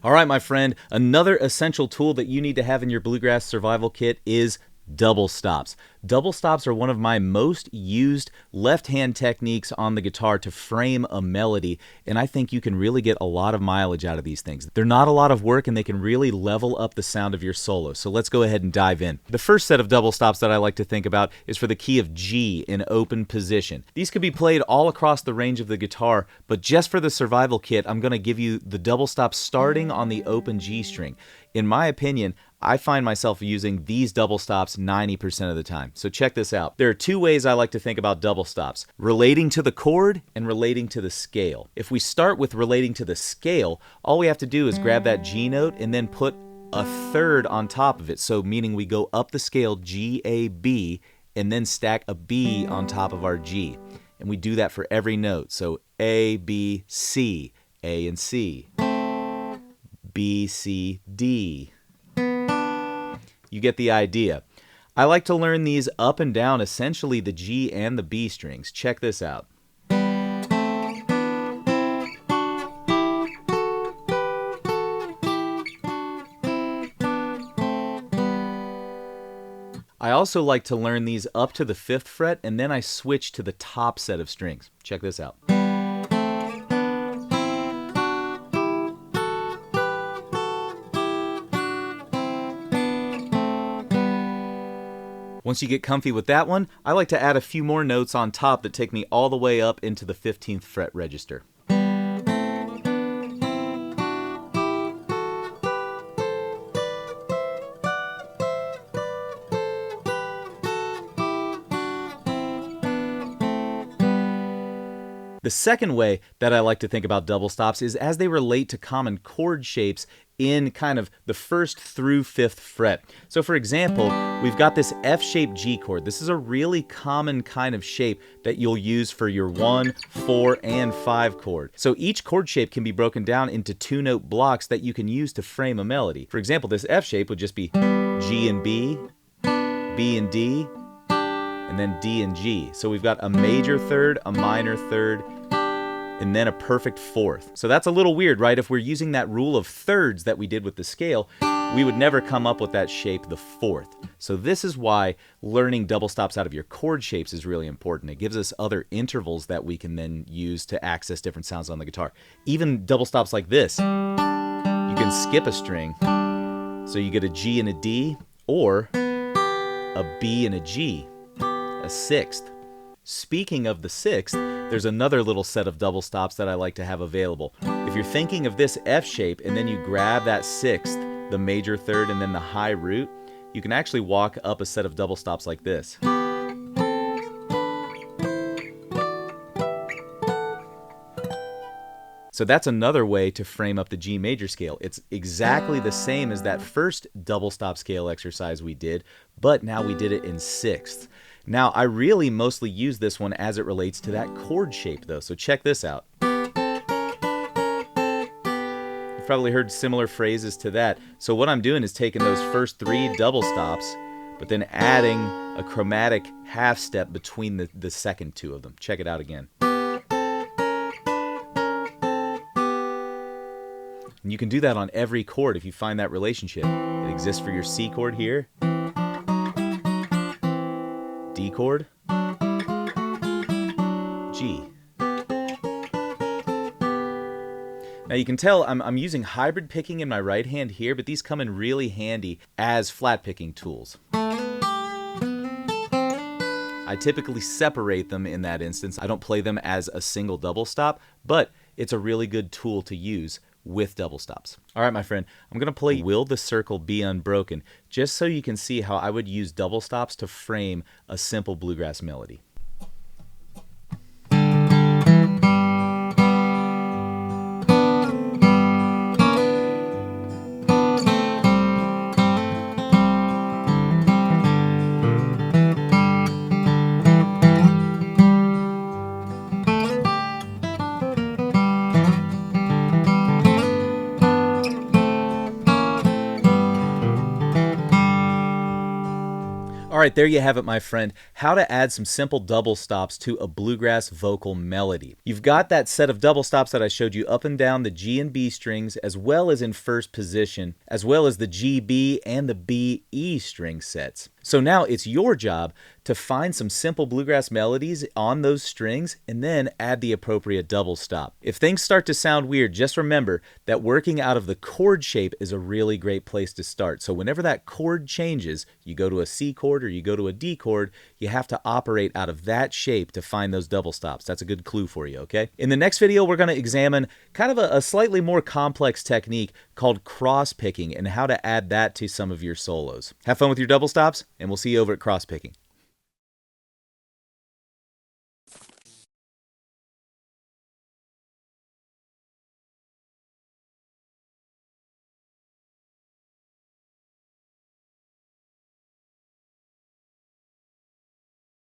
All right, my friend, another essential tool that you need to have in your Bluegrass Survival Kit is double stops. Double stops are one of my most used left-hand techniques on the guitar to frame a melody, and I think you can really get a lot of mileage out of these things. They're not a lot of work, and they can really level up the sound of your solo. So let's go ahead and dive in. The first set of double stops that I like to think about is for the key of G in open position. These could be played all across the range of the guitar, but just for the survival kit, I'm going to give you the double stop starting on the open G string. In my opinion, I find myself using these double stops 90% of the time. So check this out. There are two ways I like to think about double stops: relating to the chord and relating to the scale. If we start with relating to the scale, all we have to do is grab that G note and then put a third on top of it. So meaning we go up the scale G, A, B, and then stack a B on top of our G. And we do that for every note. So A, B, C, A and C, B, C, D. You get the idea. I like to learn these up and down, essentially the G and the B strings. Check this out. I also like to learn these up to the 5th fret, and then I switch to the top set of strings. Check this out. Once you get comfy with that one, I like to add a few more notes on top that take me all the way up into the 15th fret register. The second way that I like to think about double stops is as they relate to common chord shapes in kind of the 1st through 5th fret. So for example, we've got this F-shaped G chord. This is a really common kind of shape that you'll use for your 1, 4, and 5 chord. So each chord shape can be broken down into 2-note blocks that you can use to frame a melody. For example, this F shape would just be G and B and D, and then D and G. So we've got a major third, a minor third, and then a perfect 4th. So that's a little weird, right? If we're using that rule of thirds that we did with the scale, we would never come up with that shape, the 4th. So this is why learning double stops out of your chord shapes is really important. It gives us other intervals that we can then use to access different sounds on the guitar. Even double stops like this, you can skip a string. So you get a G and a D, or a B and a G, a 6th. Speaking of the 6th, there's another little set of double stops that I like to have available. If you're thinking of this F shape and then you grab that 6th, the major third, and then the high root, you can actually walk up a set of double stops like this. So that's another way to frame up the G major scale. It's exactly the same as that first double stop scale exercise we did, but now we did it in 6ths. Now, I really mostly use this one as it relates to that chord shape, though, so check this out. You've probably heard similar phrases to that. So what I'm doing is taking those first 3 double stops, but then adding a chromatic half step between the second 2 of them. Check it out again. And you can do that on every chord if you find that relationship. It exists for your C chord here, D chord, G. Now you can tell I'm using hybrid picking in my right hand here, but these come in really handy as flat picking tools. I typically separate them in that instance. I don't play them as a single double stop, but it's a really good tool to use with double stops. All right, my friend, I'm going to play Will the Circle Be Unbroken, just so you can see how I would use double stops to frame a simple bluegrass melody. All right, there you have it, my friend. How to add some simple double stops to a bluegrass vocal melody. You've got that set of double stops that I showed you up and down the G and B strings, as well as in first position, as well as the G, B, and the B, E string sets. So now it's your job to find some simple bluegrass melodies on those strings and then add the appropriate double stop. If things start to sound weird, just remember that working out of the chord shape is a really great place to start. So whenever that chord changes, you go to a C chord or you go to a D chord, you have to operate out of that shape to find those double stops. That's a good clue for you, okay? In the next video, we're going to examine kind of a slightly more complex technique called cross picking and how to add that to some of your solos. Have fun with your double stops, and we'll see you over at cross picking.